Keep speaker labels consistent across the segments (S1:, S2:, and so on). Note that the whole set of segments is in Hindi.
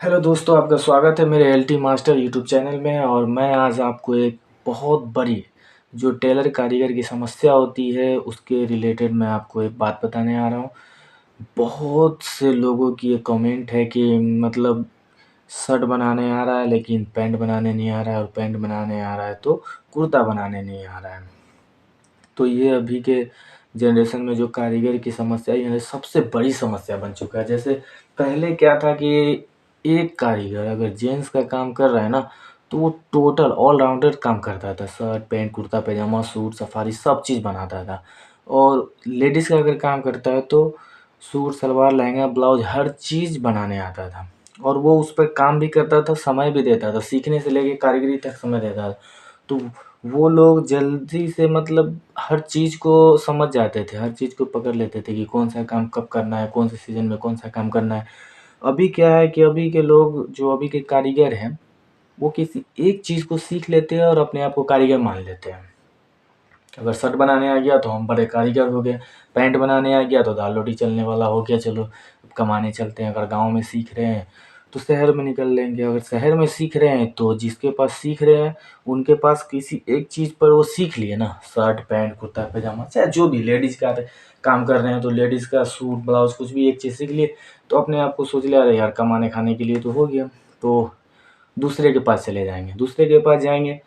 S1: हेलो दोस्तों, आपका स्वागत है मेरे एलटी मास्टर यूट्यूब चैनल में। और मैं आज आपको एक बहुत बड़ी जो टेलर कारीगर की समस्या होती है उसके रिलेटेड मैं आपको एक बात बताने आ रहा हूँ। बहुत से लोगों की ये कमेंट है कि मतलब शर्ट बनाने आ रहा है लेकिन पैंट बनाने नहीं आ रहा है, और पैंट बनाने आ रहा है तो कुर्ता बनाने नहीं आ रहा है। तो ये अभी के जनरेशन में जो कारीगर की समस्या है, ये सबसे बड़ी समस्या बन चुका है। जैसे पहले क्या था कि एक कारीगर अगर जेंट्स का काम कर रहा है ना, तो वो टोटल ऑलराउंडर काम करता था। शर्ट पैंट कुर्ता पैजामा सूट सफारी सब चीज़ बनाता था। और लेडीज़ का अगर काम करता है तो सूट सलवार लहंगा ब्लाउज हर चीज़ बनाने आता था। और वो उस पर काम भी करता था, समय भी देता था, सीखने से लेके कारीगरी तक समय देता था। तो वो लोग जल्दी से मतलब हर चीज़ को समझ जाते थे, हर चीज़ को पकड़ लेते थे कि कौन सा काम कब करना है, कौन से सीज़न में कौन सा काम करना है। अभी क्या है कि अभी के लोग जो अभी के कारीगर हैं, वो किसी एक चीज़ को सीख लेते हैं और अपने आप को कारीगर मान लेते हैं। अगर शर्ट बनाने आ गया तो हम बड़े कारीगर हो गए, पैंट बनाने आ गया तो दाल रोटी चलने वाला हो गया, चलो अब कमाने चलते हैं। अगर गाँव में सीख रहे हैं तो शहर में निकल लेंगे, अगर शहर में सीख रहे हैं तो जिसके पास सीख रहे हैं उनके पास किसी एक चीज़ पर वो सीख लिए ना, शर्ट पैंट कुर्ता पैजामा चाहे जो भी लेडीज़ का काम कर रहे हैं तो लेडीज़ का सूट ब्लाउज कुछ भी एक चीज़ सीख लिए, तो अपने आप को सोच लिया अरे यार कमाने खाने के लिए तो हो गया। तो दूसरे के पास चले जाएंगे, दूसरे के पास जाएंगे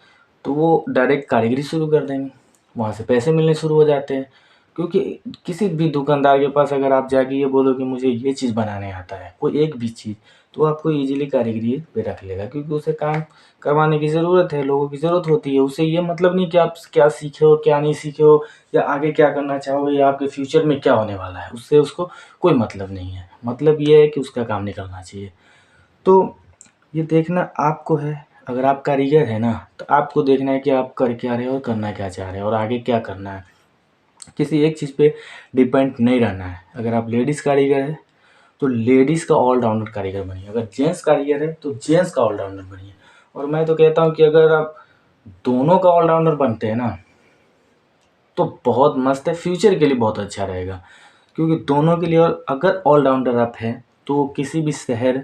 S1: तो वो डायरेक्ट कारीगरी शुरू कर देंगे, वहाँ से पैसे मिलने शुरू हो जाते हैं। क्योंकि किसी भी दुकानदार के पास अगर आप जाके ये बोलो कि मुझे ये चीज़ बनाने आता है, कोई एक भी चीज़, तो आपको ईज़िली कारीगरी पे रख लेगा, क्योंकि उसे काम करवाने की ज़रूरत है, लोगों की ज़रूरत होती है। उसे ये मतलब नहीं कि आप क्या सीखे हो क्या नहीं सीखे हो, या आगे क्या करना चाहोगे, या आपके फ्यूचर में क्या होने वाला है, उससे उसको कोई मतलब नहीं है। मतलब ये है कि उसका काम निकलना चाहिए। तो ये देखना आपको है। अगर आप कारीगर हैं ना, तो आपको देखना है कि आप कर क्या रहे हो और करना क्या चाह रहे हो और आगे क्या करना है। किसी एक चीज़ पे डिपेंड नहीं रहना है। अगर आप लेडीज़ कारीगर हैं तो लेडीज़ का ऑलराउंडर कारीगर बनिए, अगर जेंट्स कारीगर है तो जेंट्स का ऑलराउंडर बनिए। और मैं तो कहता हूँ कि अगर आप दोनों का ऑलराउंडर बनते हैं ना, तो बहुत मस्त है, फ्यूचर के लिए बहुत अच्छा रहेगा। क्योंकि दोनों के लिए, और अगर ऑलराउंडर आप हैं तो किसी भी शहर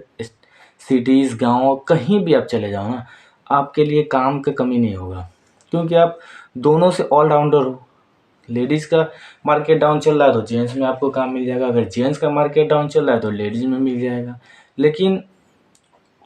S1: सिटीज़ गाँव कहीं भी आप चले जाओ ना, आपके लिए काम का कमी नहीं होगा। क्योंकि आप दोनों से ऑलराउंडर हो। लेडीज़ का मार्केट डाउन चल रहा है तो जेंट्स में आपको काम मिल जाएगा, अगर जेंट्स का मार्केट डाउन चल रहा है तो लेडीज़ में मिल जाएगा। लेकिन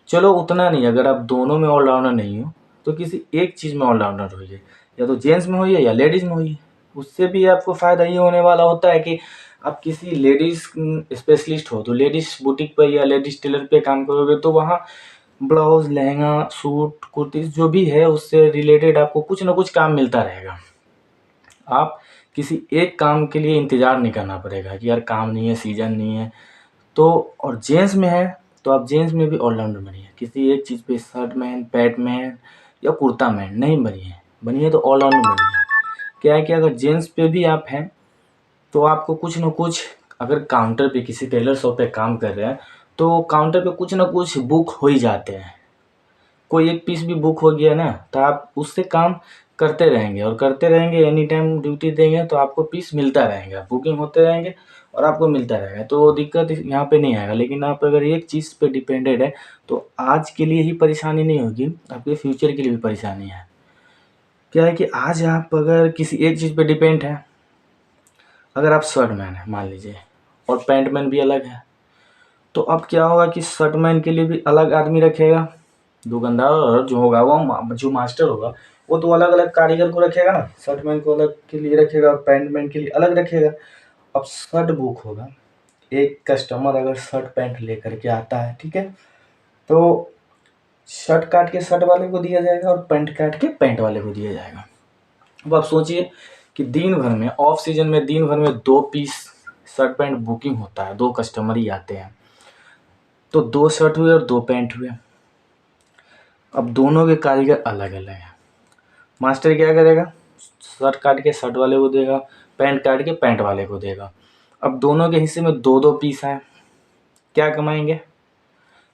S1: चलो उतना नहीं, अगर आप दोनों में ऑलराउंडर नहीं हो तो किसी एक चीज़ में ऑलराउंडर होइए, या तो जेंट्स में होइए या लेडीज़ में होइए। उससे भी आपको फ़ायदा ये होने वाला होता है कि आप किसी लेडीज़ स्पेशलिस्ट हो तो लेडीज़ बुटीक पर या लेडीज़ टेलर पे काम करोगे, तो वहाँ ब्लाउज़ लहंगा सूट कुर्ती जो भी है उससे रिलेटेड आपको कुछ ना कुछ काम मिलता रहेगा। आप किसी एक काम के लिए इंतज़ार नहीं करना पड़ेगा कि यार काम नहीं है, सीज़न नहीं है। तो और जेंट्स में है तो आप जेंट्स में भी ऑलराउंडर बनिए, किसी एक चीज़ पे शर्ट मैन पैंट मैन या कुर्ता मैन नहीं बनिए, बनिए तो ऑलराउंडर बनिए। क्या है कि अगर जेंट्स पे भी आप हैं तो आपको कुछ न कुछ, अगर काउंटर पे किसी टेलर शॉप पे काम कर रहे हैं तो काउंटर पे कुछ न कुछ बुक हो ही जाते हैं। कोई एक पीस भी बुक हो गया ना तो आप उससे काम करते रहेंगे और करते रहेंगे, एनी टाइम ड्यूटी देंगे तो आपको पीस मिलता रहेगा, बुकिंग होते रहेंगे और आपको मिलता रहेगा, तो दिक्कत यहाँ पे नहीं आएगा। लेकिन आप अगर एक चीज़ पे डिपेंडेड है तो आज के लिए ही परेशानी नहीं होगी, आपके फ्यूचर के लिए भी परेशानी है। क्या है कि आज आप अगर किसी एक चीज़ पे डिपेंड हैं, अगर आप शर्टमैन हैं मान लीजिए और पैंटमैन भी अलग है, तो अब क्या होगा कि शर्टमैन के लिए भी अलग आदमी रखेगा, दुकानदार जो होगा वो जो मास्टर होगा वो तो अलग अलग कारीगर को रखेगा ना, शर्टमैन को अलग के लिए रखेगा और पैंटमैन के लिए अलग रखेगा। अब शर्ट बुक होगा, एक कस्टमर अगर शर्ट पैंट लेकर के आता है, ठीक है, तो शर्ट काट के शर्ट वाले को दिया जाएगा और पैंट काट के पैंट वाले को दिया जाएगा। अब आप सोचिए कि दिन भर में ऑफ सीजन में दिन भर में 2 पीस शर्ट पैंट बुकिंग होता है, 2 कस्टमर ही आते हैं, तो 2 शर्ट हुए और 2 पैंट हुए। अब दोनों के कारीगर अलग अलग हैं। मास्टर क्या करेगा, शर्ट काट के शर्ट वाले को देगा, पैंट काट के पैंट वाले को देगा। अब दोनों के हिस्से में 2-2 पीस हैं, क्या कमाएंगे।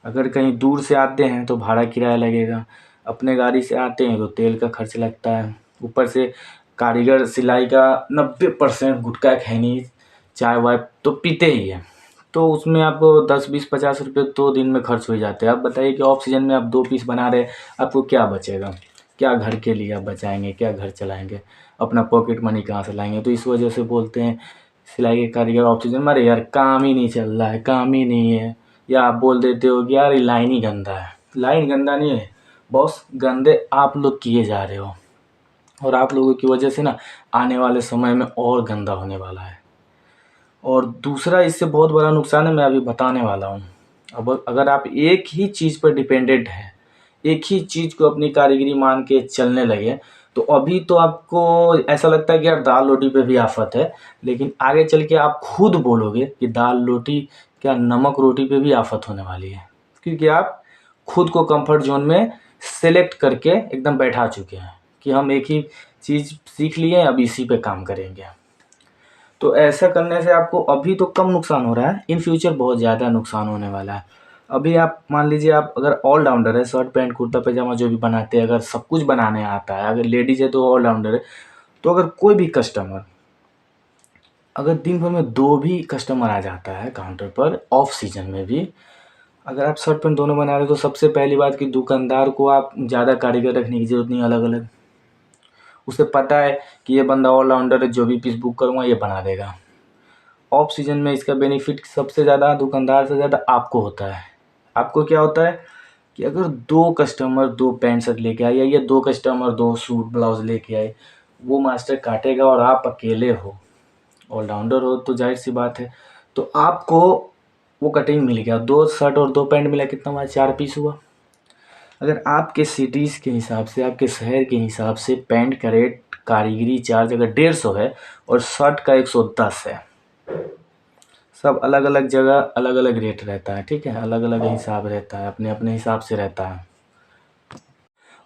S1: अगर कहीं दूर से आते हैं तो भाड़ा किराया लगेगा, अपने गाड़ी से आते हैं तो तेल का खर्च लगता है, ऊपर से कारीगर सिलाई का 90% गुटखा खैनी चाय वाय तो पीते ही है। तो उसमें आपको 10 20 50 रुपये तो दिन में खर्च हो जाते हैं। आप बताइए कि ऑफ सीजन में आप 2 पीस बना रहे, आपको क्या बचेगा? क्या घर के लिए आप बचाएँगे? क्या घर चलाएँगे? अपना पॉकेट मनी कहाँ से लाएँगे? तो इस वजह से बोलते हैं सिलाई के कारीगर ऑफ सीजन में, अरे यार काम ही नहीं चल रहा है, काम ही नहीं है। या आप बोल देते हो कि यार ये लाइन ही गंदा है। लाइन गंदा नहीं है बॉस, गंदे आप लोग किए जा रहे हो, और आप लोगों की वजह से ना आने वाले समय में और गंदा होने वाला है। और दूसरा इससे बहुत बड़ा नुकसान है, मैं अभी बताने वाला हूँ। अब अगर आप एक ही चीज़ पर डिपेंडेंट हैं, एक ही चीज़ को अपनी कारीगरी मान के चलने लगे, तो अभी तो आपको ऐसा लगता है कि यार दाल रोटी पे भी आफ़त है, लेकिन आगे चल के आप खुद बोलोगे कि दाल रोटी क्या नमक रोटी पे भी आफ़त होने वाली है, क्योंकि आप खुद को कंफर्ट ज़ोन में सेलेक्ट करके एकदम बैठा चुके हैं कि हम एक ही चीज़ सीख लिए हैं, अब इसी पे काम करेंगे। तो ऐसा करने से आपको अभी तो कम नुकसान हो रहा है, इन फ्यूचर बहुत ज़्यादा नुकसान होने वाला है। अभी आप मान लीजिए आप अगर ऑलराउंडर है, शर्ट पैंट कुर्ता पैजामा जो भी बनाते हैं, अगर सब कुछ बनाने आता है, अगर लेडीज़ है तो ऑलराउंडर है, तो अगर कोई भी कस्टमर अगर दिन भर में 2 भी कस्टमर आ जाता है काउंटर पर ऑफ सीजन में भी, अगर आप शर्ट पैंट दोनों बना रहे हो, तो सबसे पहली बात कि दुकानदार को आप ज़्यादा कारीगर रखने की ज़रूरत नहीं है अलग-अलग। उसे पता है कि ये बंदा ऑलराउंडर है, जो भी पीस बुक करूँगा ये बना देगा। ऑफ सीजन में इसका बेनिफिट सबसे ज़्यादा दुकानदार से ज़्यादा आपको होता है। आपको क्या होता है कि अगर 2 कस्टमर 2 पैंट शर्ट लेके आए, या ये 2 कस्टमर 2 सूट ब्लाउज़ लेके आए, वो मास्टर काटेगा और आप अकेले हो, ऑलराउंडर हो तो ज़ाहिर-सी बात है, तो आपको वो कटिंग मिल गया। 2 शर्ट और 2 पैंट मिला, कितना हुआ? 4 पीस हुआ। अगर आपके सिटीज़ के हिसाब से, आपके शहर के हिसाब से पैंट का रेट कारीगरी चार्ज अगर 150 है और शर्ट का 110 है, सब अलग-अलग जगह अलग-अलग रेट रहता है, ठीक है? अलग-अलग हिसाब रहता है, अपने-अपने हिसाब से रहता है।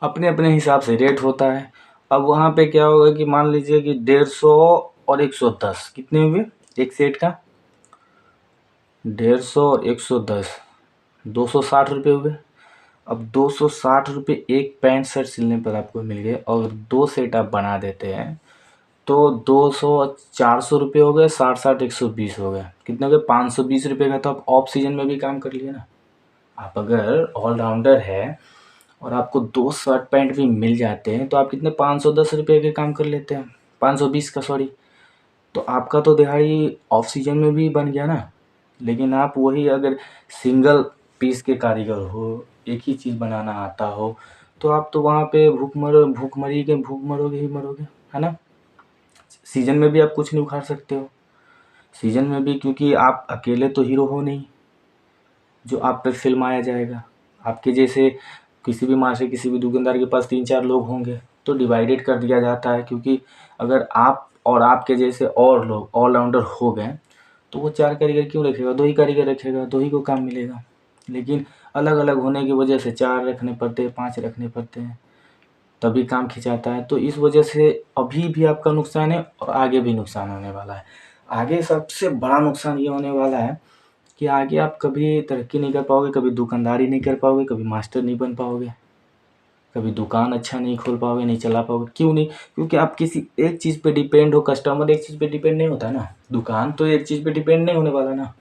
S1: अपने-अपने हिसाब से रेट होता है। अब वहाँ पे क्या होगा कि मान लीजिए कि 150 और 110 कितने हुए? एक सेट का 150 और 110 260 रुपये हुए। अब 260 रुपये एक पैंट शर्ट सिलने पर आपको मिल गए, और 2 सेट आप बना देते हैं तो 200 400 रुपये हो गए, 60 120 हो गए, कितने हो गए? 520 रुपये का तो आप ऑफ सीजन में भी काम कर लिए ना। आप अगर ऑलराउंडर है और आपको 2 शर्ट पैंट भी मिल जाते हैं, तो आप कितने 510 रुपये के काम कर लेते हैं, 520 का सॉरी। तो आपका तो दिहाड़ी ऑफ सीजन में भी बन गया ना। लेकिन आप वही अगर सिंगल पीस के कारीगर हो, एक ही चीज़ बनाना आता हो, तो आप तो वहाँ पे भूख मरोगे ही मरोगे, है ना? सीजन में भी आप कुछ नहीं उखाड़ सकते हो। सीजन में भी क्योंकि आप अकेले तो हीरो हो नहीं, जो आप पे फ़िल्माया जाएगा। आपके जैसे किसी भी माँ से किसी भी दुकानदार के पास 3-4 लोग होंगे, तो डिवाइडेड कर दिया जाता है, क्योंकि अगर आप और आपके जैसे और लोग ऑलराउंडर हो गए, तो वो 4 कारीगर क्यों रखेगा? 2 ही कारीगर रखेगा, 2 ही को काम मिलेगा। लेकिन अलग-अलग होने की वजह से 4 रखने पड़ते हैं, 5 रखने पड़ते हैं, तभी काम खिंचाता है। तो इस वजह से अभी भी आपका नुकसान है और आगे भी नुकसान होने वाला है। आगे सबसे बड़ा नुकसान ये होने वाला है कि आगे आप कभी तरक्की नहीं कर पाओगे, कभी दुकानदारी नहीं कर पाओगे, कभी मास्टर नहीं बन पाओगे, कभी दुकान अच्छा नहीं खोल पाओगे, नहीं चला पाओगे। क्यों नहीं? क्योंकि आप किसी एक चीज़ पे डिपेंड हो, कस्टमर एक चीज़ पे डिपेंड नहीं होता ना। दुकान तो एक चीज़ पे डिपेंड नहीं होने वाला ना।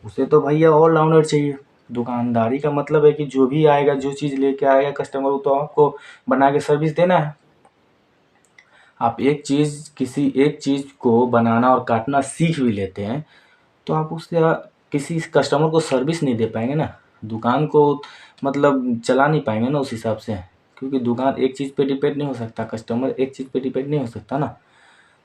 S1: उसे तो भैया ऑलराउंडर चाहिए। दुकानदारी का मतलब है कि जो भी आएगा, जो चीज़ लेके आएगा कस्टमर, वो तो आपको बना के सर्विस देना है। आप किसी एक चीज़ को बनाना और काटना सीख भी लेते हैं, तो आप उससे किसी कस्टमर को सर्विस नहीं दे पाएँगे ना। दुकान को मतलब चला नहीं पाएँगे ना उस हिसाब से, क्योंकि दुकान एक चीज़ पे डिपेंड नहीं हो सकता, कस्टमर एक चीज़ पे डिपेंड नहीं हो सकता ना।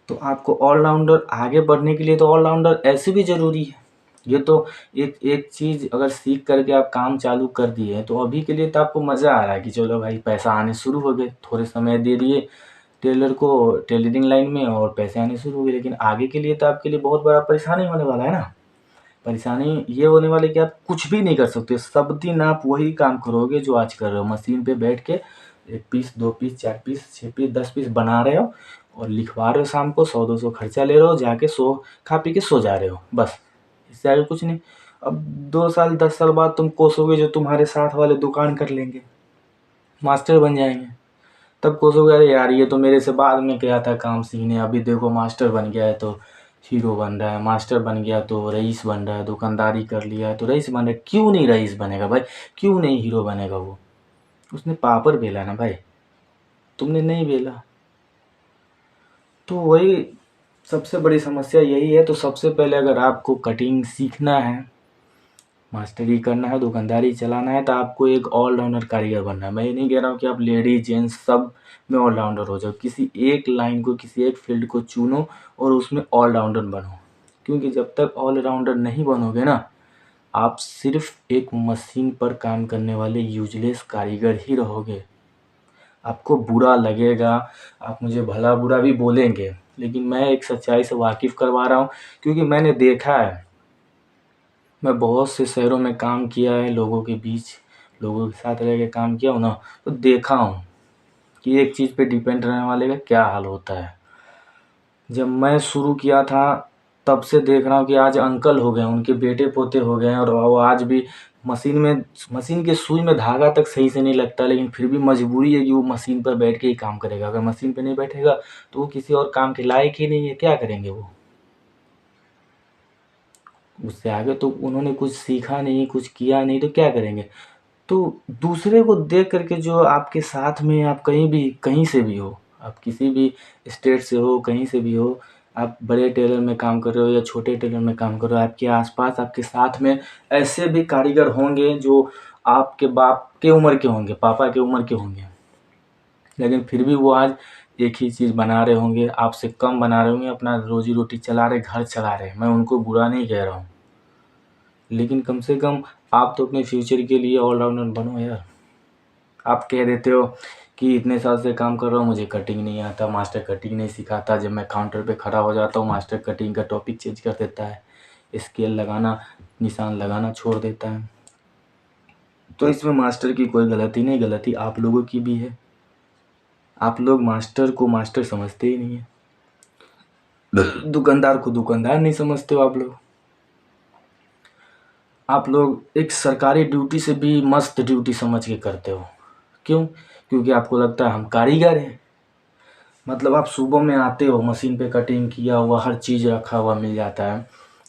S1: तो आपको ऑलराउंडर आगे बढ़ने के लिए तो ऑलराउंडर ऐसे भी ज़रूरी है। ये तो एक एक चीज़ अगर सीख करके आप काम चालू कर दिए, तो अभी के लिए तो आपको मज़ा आ रहा है कि चलो भाई पैसा आने शुरू हो गए, थोड़े समय दे दिए टेलर को टेलरिंग लाइन में और पैसे आने शुरू हो गए। लेकिन आगे के लिए तो आपके लिए बहुत बड़ा परेशानी होने वाला है ना। परेशानी ये होने वाली कि आप कुछ भी नहीं कर सकते, सब दिन आप वही काम करोगे जो आज कर रहे हो। मशीन पे बैठ के 1 piece 2 piece 4 piece 6 piece 10 piece बना रहे हो और लिखवा रहे हो, शाम को 100-200 खर्चा ले रहे हो, जाके खा पी के सो जा रहे हो, बस। इससे आगे कुछ नहीं। अब 2 साल 10 साल बाद तुम कोसोगे, जो तुम्हारे साथ वाले दुकान कर लेंगे, मास्टर बन जाएंगे, तब कोसोगे अरे यार ये तो मेरे से बाद में गया था काम सीखने, अभी देखो मास्टर बन गया है तो हीरो बन रहा है, मास्टर बन गया तो रईस बन रहा है, दुकानदारी कर लिया है तो रईस बन रहा है। क्यों नहीं रईस बनेगा भाई? क्यों नहीं हीरो बनेगा वो? उसने पापड़ बेला ना भाई, तुमने नहीं बेला। तो वही सबसे बड़ी समस्या यही है। तो सबसे पहले अगर आपको कटिंग सीखना है, मास्टरी करना है, दुकानदारी चलाना है, तो आपको एक ऑलराउंडर कारीगर बनना है। मैं ये नहीं कह रहा हूँ कि आप लेडीज जेंट्स सब में ऑलराउंडर हो जाओ। किसी एक लाइन को, किसी एक फील्ड को चुनो और उसमें ऑलराउंडर बनो। क्योंकि जब तक ऑलराउंडर नहीं बनोगे ना, आप सिर्फ एक मशीन पर काम करने वाले यूजलेस कारीगर ही रहोगे। आपको बुरा लगेगा, आप मुझे भला बुरा भी बोलेंगे, लेकिन मैं एक सच्चाई से वाकिफ़ करवा रहा हूँ। क्योंकि मैंने देखा है, मैं बहुत से शहरों में काम किया है, लोगों के बीच, लोगों के साथ रह के काम किया हूँ ना, तो देखा हूँ कि एक चीज़ पे डिपेंड रहने वाले का क्या हाल होता है। जब मैं शुरू किया था तब से देख रहा हूँ कि आज अंकल हो गए, उनके बेटे पोते हो गए हैं, और वो आज भी मशीन के सुई में धागा तक सही से नहीं लगता, लेकिन फिर भी मजबूरी है कि वो मशीन पर बैठ के ही काम करेगा। अगर मशीन पे नहीं बैठेगा तो वो किसी और काम के लायक ही नहीं है। क्या करेंगे वो? उससे आगे तो उन्होंने कुछ सीखा नहीं, कुछ किया नहीं, तो क्या करेंगे? तो दूसरे को देख करके जो आपके साथ में, आप कहीं भी, कहीं से भी हो, आप किसी भी स्टेट से हो, कहीं से भी हो, आप बड़े टेलर में काम कर रहे हो या छोटे टेलर में काम कर रहे हो, आपके आसपास, आपके साथ में ऐसे भी कारीगर होंगे जो आपके बाप के उम्र के होंगे, पापा के उम्र के होंगे, लेकिन फिर भी वो आज एक ही चीज़ बना रहे होंगे, आपसे कम बना रहे होंगे, अपना रोजी रोटी चला रहे, घर चला रहे। मैं उनको बुरा नहीं कह रहा हूँ, लेकिन कम से कम आप तो अपने फ्यूचर के लिए ऑलराउंडर बनो यार। आप कह देते हो कि इतने साल से काम कर रहा हूँ, मुझे कटिंग नहीं आता, मास्टर कटिंग नहीं सिखाता। जब मैं काउंटर पे खड़ा हो जाता हूँ, मास्टर कटिंग का टॉपिक चेंज कर देता है, स्केल लगाना, निशान लगाना छोड़ देता है। तो इसमें मास्टर की कोई गलती नहीं, गलती आप लोगों की भी है। आप लोग मास्टर को मास्टर समझते ही नहीं है, दुकानदार को दुकानदार नहीं समझते हो। आप लोग एक सरकारी ड्यूटी से भी मस्त ड्यूटी समझ के करते हो। क्यों? क्योंकि आपको लगता है हम कारीगर हैं। मतलब आप सुबह में आते हो, मशीन पे कटिंग किया हुआ हर चीज़ रखा हुआ मिल जाता है।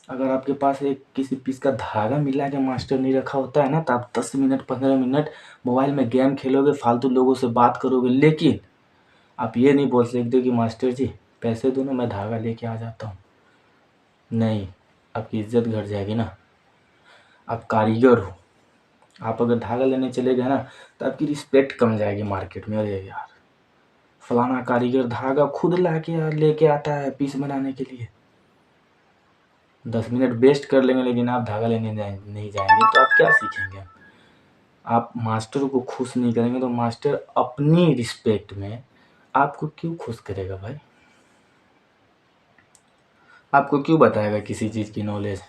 S1: अगर आपके पास एक किसी पीस का धागा मिला के मास्टर नहीं रखा होता है ना, तो आप 10 मिनट 15 मिनट मोबाइल में गेम खेलोगे, फालतू लोगों से बात करोगे, लेकिन आप ये नहीं बोल सकते कि मास्टर जी पैसे दो ना, मैं धागा लेके आ जाता हूँ। नहीं, आपकी इज्जत घट जाएगी ना। आप कारीगर हो, आप अगर धागा लेने चले गए ना, तो आपकी रिस्पेक्ट कम जाएगी मार्केट में। अरे यार, फलाना कारीगर धागा खुद ला के लेके आता है पीस बनाने के लिए। 10 मिनट वेस्ट कर लेंगे, लेकिन आप धागा लेने नहीं जाएंगे, तो आप क्या सीखेंगे? आप मास्टर को खुश नहीं करेंगे, तो मास्टर अपनी रिस्पेक्ट में आपको क्यों खुश करेगा भाई? आपको क्यों बताएगा किसी चीज़ की नॉलेज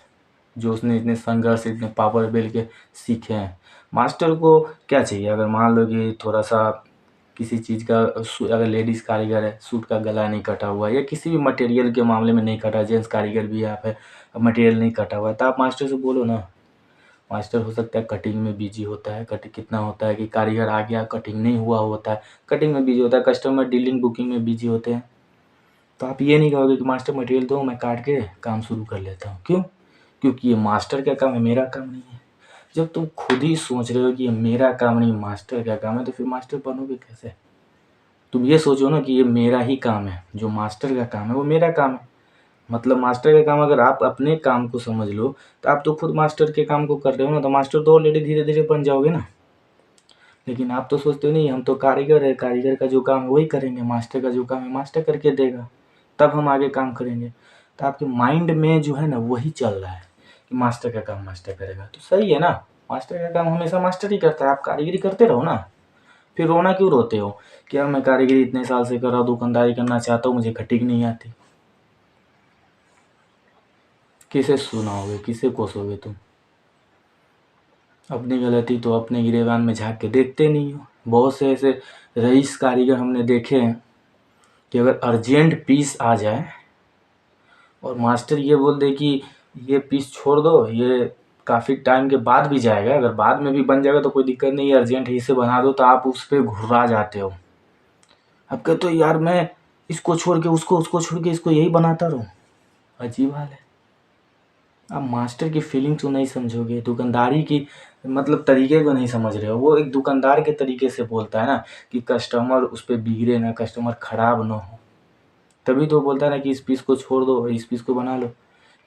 S1: जो उसने इतने संघर्ष, इतने पावर बेल के सीखे हैं? मास्टर को क्या चाहिए? अगर मान लो कि थोड़ा सा किसी चीज़ का अगर लेडीज़ कारीगर है, सूट का गला नहीं कटा हुआ है, या किसी भी मटेरियल के मामले में नहीं कटा, जेंट्स कारीगर भी है, आप है, मटेरियल नहीं कटा हुआ है, तो आप मास्टर से बोलो ना। मास्टर हो सकता है कटिंग में बिजी होता है। कटिंग कितना होता है कि कारीगर आ गया, कटिंग नहीं हुआ होता है, कटिंग में बिजी होता है, कस्टमर डीलिंग बुकिंग में बिजी होते हैं। तो आप ये नहीं कहोगे कि मास्टर मटेरियल दो, मैं काट के काम शुरू कर लेता हूँ। क्यों? क्योंकि ये मास्टर का काम है, मेरा काम नहीं है। जब तुम खुद ही सोच रहे हो कि ये मेरा काम नहीं, मास्टर का काम है, तो फिर मास्टर बनोगे कैसे? तुम ये सोचो ना कि ये मेरा ही काम है, जो मास्टर का काम है वो मेरा काम है। मतलब मास्टर का काम अगर आप अपने काम को समझ लो, तो आप तो खुद मास्टर के काम को कर रहे हो ना, तो मास्टर तो ऑलरेडी धीरे धीरे बन जाओगे ना। लेकिन आप तो सोचते हो नहीं, हम तो कारीगर है, कारीगर का जो काम है वही करेंगे, मास्टर का जो काम है मास्टर करके देगा, तब हम आगे काम करेंगे। तो आपके माइंड में जो है ना वही चल रहा है कि मास्टर का काम मास्टर करेगा। तो सही है ना, मास्टर का काम हमेशा मास्टर ही करता है, आप कारीगरी करते रहो ना। फिर रोना क्यों रोते हो कि यार मैं कारीगरी इतने साल से कर रहा हूँ, दुकानदारी करना चाहता हूँ, मुझे कटिंग नहीं आती? किसे सुनाओगे, किसे कोसोगे तुम? अपनी गलती तो अपने गिरेबान में झाँक के देखते नहीं हो। बहुत से ऐसे रईस कारीगर हमने देखे हैं कि अगर अर्जेंट पीस आ जाए और मास्टर ये बोल दे कि ये पीस छोड़ दो, ये काफ़ी टाइम के बाद भी जाएगा, अगर बाद में भी बन जाएगा तो कोई दिक्कत नहीं है, अर्जेंट है इसे बना दो, तो आप उस पर घुर्रा जाते हो। आप कहते हो यार मैं इसको छोड़ के उसको, उसको छोड़ के इसको, यही बनाता रहूँ। अजीब हाल है। आप मास्टर की फीलिंग्स को नहीं समझोगे, दुकानदारी की मतलब तरीके को नहीं समझ रहे हो। वो एक दुकानदार के तरीके से बोलता है ना कि कस्टमर उस पे बिगड़े ना, कस्टमर खराब ना हो, तभी तो बोलता है ना कि इस पीस को छोड़ दो, इस पीस को बना लो,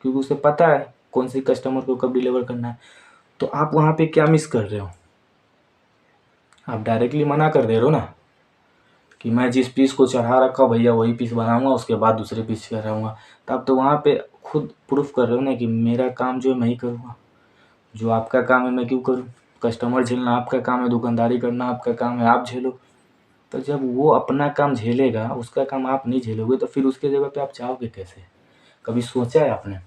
S1: क्योंकि उसे पता है कौन सी कस्टमर को कब डिलीवर करना है। तो आप वहाँ पे क्या मिस कर रहे हो? आप डायरेक्टली मना कर दे रहे हो ना कि मैं जिस पीस को चढ़ा रखा हूँ भैया वही पीस बनाऊंगा, उसके बाद दूसरे पीस चढ़ाऊंगा। तो आप तो वहाँ पे खुद प्रूफ कर रहे हो ना कि मेरा काम जो है मैं ही करूँगा, जो आपका काम है मैं क्यों करूँ? कस्टमर झेलना आपका काम है, दुकानदारी करना आपका काम है, आप झेलो। तो जब वो अपना काम झेलेगा, उसका काम आप नहीं झेलोगे, तो फिर उसके जगह पे आप चाहोगे कैसे? कभी सोचा है आपने?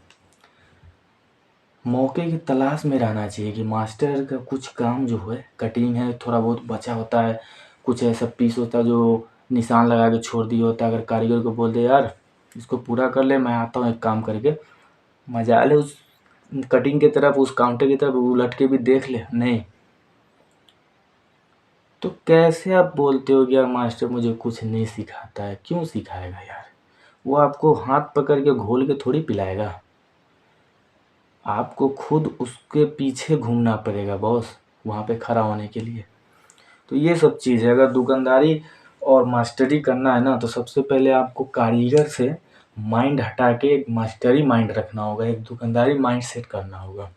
S1: मौके की तलाश में रहना चाहिए कि मास्टर का कुछ काम जो है कटिंग है, थोड़ा बहुत बचा होता है, कुछ ऐसा पीस होता है जो निशान लगा के छोड़ दिया होता है। अगर कारीगर को बोल दे यार इसको पूरा कर ले, मैं आता हूँ एक काम करके, मजाल है उस कटिंग की तरफ, उस काउंटर की तरफ उलट के भी देख ले, नहीं। तो कैसे आप बोलते हो कि यार मास्टर मुझे कुछ नहीं सिखाता है? क्यों सिखाएगा यार? वो आपको हाथ पकड़ के घोल के थोड़ी पिलाएगा। आपको खुद उसके पीछे घूमना पड़ेगा बॉस, वहाँ पे खड़ा होने के लिए। तो ये सब चीज़ है। अगर दुकानदारी और मास्टरी करना है ना, तो सबसे पहले आपको कारीगर से माइंड हटा के एक मास्टरी माइंड रखना होगा, एक दुकानदारी माइंड सेट करना होगा।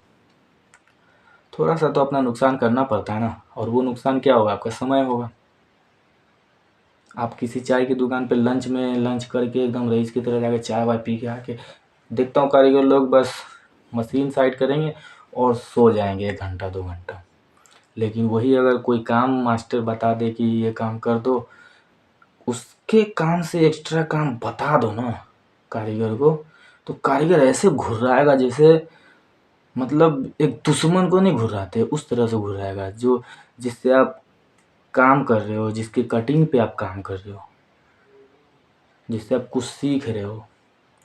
S1: थोड़ा सा तो अपना नुकसान करना पड़ता है ना, और वो नुकसान क्या होगा? आपका समय होगा। आप किसी चाय की दुकान पे लंच करके एकदम रईस की तरह जाके चाय वाय पी के आके, देखता हूँ कारीगर लोग बस मशीन साइड करेंगे और सो जाएंगे 1 घंटा 2 घंटा। लेकिन वही अगर कोई काम मास्टर बता दे कि ये काम कर दो, उसके काम से एक्स्ट्रा काम बता दो ना कारीगर को, तो कारीगर ऐसे घुर्राएगा जैसे मतलब एक दुश्मन को नहीं घुर्राते उस तरह से घुर्राएगा, जो जिससे आप काम कर रहे हो, जिसकी कटिंग पे आप काम कर रहे हो, जिससे आप कुछ सीख रहे हो,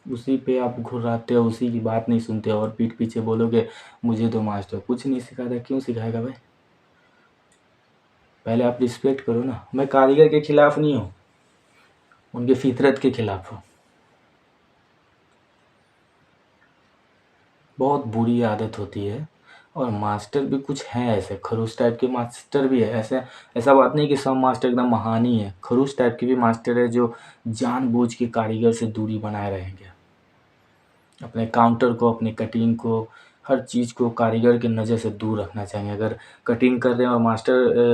S1: उसी पे आप घुर्राते हो, उसी की बात नहीं सुनते हो और पीठ पीछे बोलोगे मुझे तो मास्टर कुछ नहीं सिखाता। क्यों सिखाएगा भाई? पहले आप रिस्पेक्ट करो ना। मैं कारीगर के खिलाफ नहीं हूँ, उनके फितरत के खिलाफ हूँ। बहुत बुरी आदत होती है। और मास्टर भी कुछ हैं ऐसे खड़ूस टाइप के मास्टर भी है। ऐसे ऐसा बात नहीं कि सब मास्टर एकदम महान ही है, खड़ूस टाइप के भी मास्टर है जो जानबूझ के कारीगर से दूरी बनाए रहेंगे। अपने काउंटर को, अपनी कटिंग को, हर चीज़ को कारीगर की नज़र से दूर रखना चाहिए। अगर कटिंग कर रहे हैं और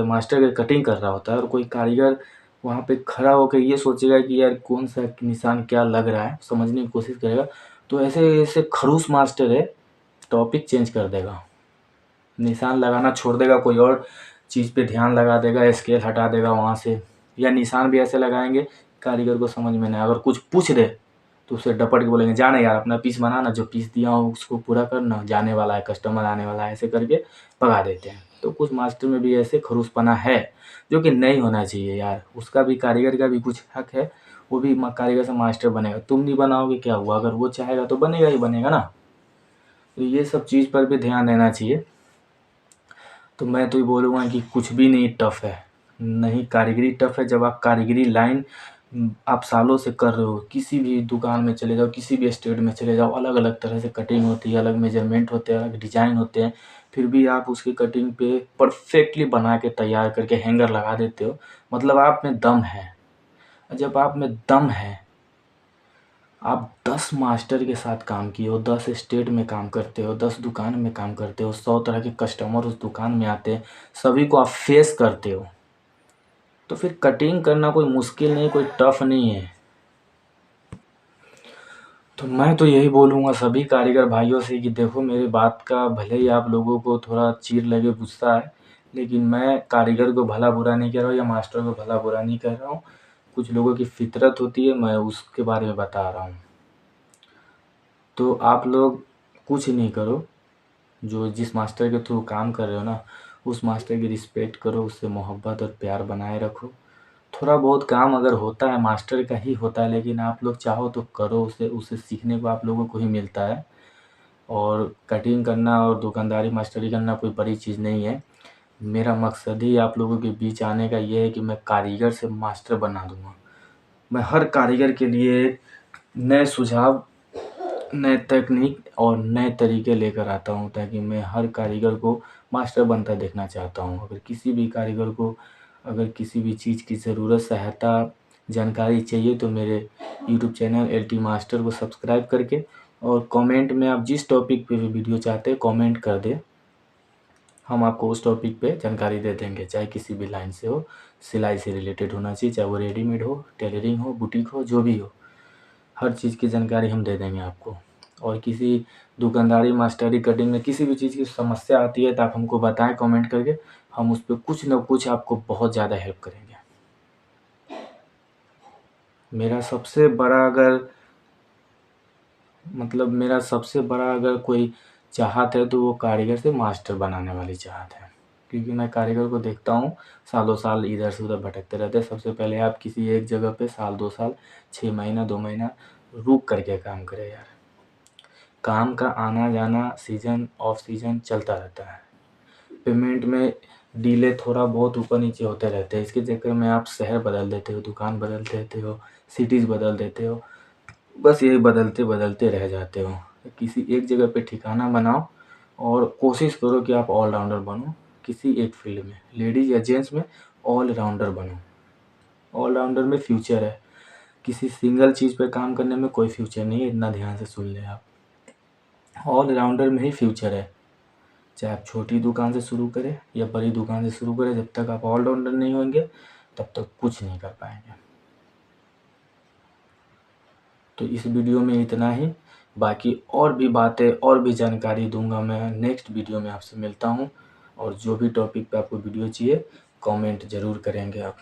S1: मास्टर अगर कटिंग कर रहा होता है और कोई कारीगर वहाँ पे खड़ा होकर ये सोचेगा कि यार कौन सा निशान क्या लग रहा है, समझने की कोशिश करेगा, तो ऐसे ऐसे खड़ूस मास्टर है, टॉपिक चेंज कर देगा, निशान लगाना छोड़ देगा, कोई और चीज़ पे ध्यान लगा देगा, स्केल हटा देगा वहाँ से, या निशान भी ऐसे लगाएंगे कारीगर को समझ में नहीं। अगर कुछ पूछ दे तो उसे डपट के बोलेंगे जाना यार, अपना पीस बनाना, जो पीस दिया हो उसको पूरा करना, जाने वाला है, कस्टमर आने वाला है, ऐसे करके भगा देते हैं। तो कुछ मास्टर में भी ऐसे खड़ूसपना है जो कि नहीं होना चाहिए यार। उसका भी, कारीगर का भी कुछ हक है, वो भी कारीगर से मास्टर बनेगा। तुम नहीं बनाओगे क्या हुआ? अगर वो चाहेगा तो बनेगा ही बनेगा ना। तो ये सब चीज़ पर भी ध्यान देना चाहिए। तो मैं तो ये बोलूँगा कि कुछ भी नहीं टफ़ है, नहीं कारीगरी टफ़ है। जब आप कारीगरी लाइन आप सालों से कर रहे हो, किसी भी दुकान में चले जाओ, किसी भी स्टेट में चले जाओ, अलग अलग तरह से कटिंग होती है, अलग मेजरमेंट होते हैं, अलग डिजाइन होते हैं, फिर भी आप उसकी कटिंग पे परफेक्टली बना के तैयार करके हैंगर लगा देते हो, मतलब आप में दम है। जब आप में दम है, आप 10 मास्टर के साथ काम किए हो, 10 स्टेट में काम करते हो, 10 दुकान में काम करते हो, 100 तरह के कस्टमर उस दुकान में आते हैं, सभी को आप फेस करते हो, तो फिर कटिंग करना कोई मुश्किल नहीं, कोई टफ नहीं है। तो मैं तो यही बोलूँगा सभी कारीगर भाइयों से कि देखो मेरी बात का भले ही आप लोगों को थोड़ा चीड़ लगे, गुस्सा है, लेकिन मैं कारीगर को भला बुरा नहीं कह रहा हूँ या मास्टर को भला बुरा नहीं कर रहा हूँ। कुछ लोगों की फितरत होती है, मैं उसके बारे में बता रहा हूँ। तो आप लोग कुछ नहीं करो, जो जिस मास्टर के थ्रू काम कर रहे हो ना, उस मास्टर की रिस्पेक्ट करो, उससे मोहब्बत और प्यार बनाए रखो। थोड़ा बहुत काम अगर होता है मास्टर का ही होता है, लेकिन आप लोग चाहो तो करो, उसे सीखने को आप लोगों को ही मिलता है। और कटिंग करना और दुकानदारी मास्टरी करना कोई बड़ी चीज़ नहीं है। मेरा मकसद ही आप लोगों के बीच आने का ये है कि मैं कारीगर से मास्टर बना दूँगा। मैं हर कारीगर के लिए नए सुझाव नए तकनीक और नए तरीके लेकर आता हूँ, ताकि मैं हर कारीगर को मास्टर बनता देखना चाहता हूँ। अगर किसी भी कारीगर को अगर किसी भी चीज़ की ज़रूरत, सहायता, जानकारी चाहिए तो मेरे यूट्यूब चैनल एलटी मास्टर को सब्सक्राइब करके और कमेंट में आप जिस टॉपिक पे भी वीडियो चाहते हैं कमेंट कर दें। हम आपको उस टॉपिक पे जानकारी दे देंगे, चाहे किसी भी लाइन से हो। सिलाई से रिलेटेड होना चाहिए, चाहे वो रेडीमेड हो, टेलरिंग हो, बुटीक हो, जो भी हो, हर चीज़ की जानकारी हम दे देंगे आपको। और किसी दुकानदारी, मास्टरी, कटिंग में किसी भी चीज़ की समस्या आती है तो आप हमको बताएं कमेंट करके, हम उस पे कुछ न कुछ आपको बहुत ज़्यादा हेल्प करेंगे। मेरा सबसे बड़ा अगर कोई चाहत है तो वो कारीगर से मास्टर बनाने वाली चाहत है। क्योंकि मैं कारीगर को देखता हूँ सालों साल इधर से उधर भटकते रहते हैं। सबसे पहले आप किसी एक जगह पे साल 2 साल, 6 महीना 2 महीना रुक करके काम करें यार। काम का आना जाना, सीज़न ऑफ सीज़न चलता रहता है। पेमेंट में डिले थोड़ा बहुत ऊपर नीचे होते रहते हैं। इसके चक्कर में आप शहर बदल देते हो, दुकान बदल देते हो, सिटीज़ बदल देते हो, बस यही बदलते बदलते रह जाते हो। किसी एक जगह पे ठिकाना बनाओ और कोशिश करो कि आप ऑलराउंडर बनो किसी एक फील्ड में, लेडीज़ या जेंट्स में ऑलराउंडर बनो। ऑलराउंडर में फ्यूचर है, किसी सिंगल चीज़ पे काम करने में कोई फ्यूचर नहीं है। इतना ध्यान से सुन लें आप, ऑलराउंडर में ही फ्यूचर है। चाहे आप छोटी दुकान से शुरू करें या बड़ी दुकान से शुरू करें, जब तक आप ऑलराउंडर नहीं होंगे तब तक कुछ नहीं कर पाएंगे। तो इस वीडियो में इतना ही। बाकी और भी बातें और भी जानकारी दूंगा मैं नेक्स्ट वीडियो में। आपसे मिलता हूं। और जो भी टॉपिक पे आपको वीडियो चाहिए कमेंट ज़रूर करेंगे आप।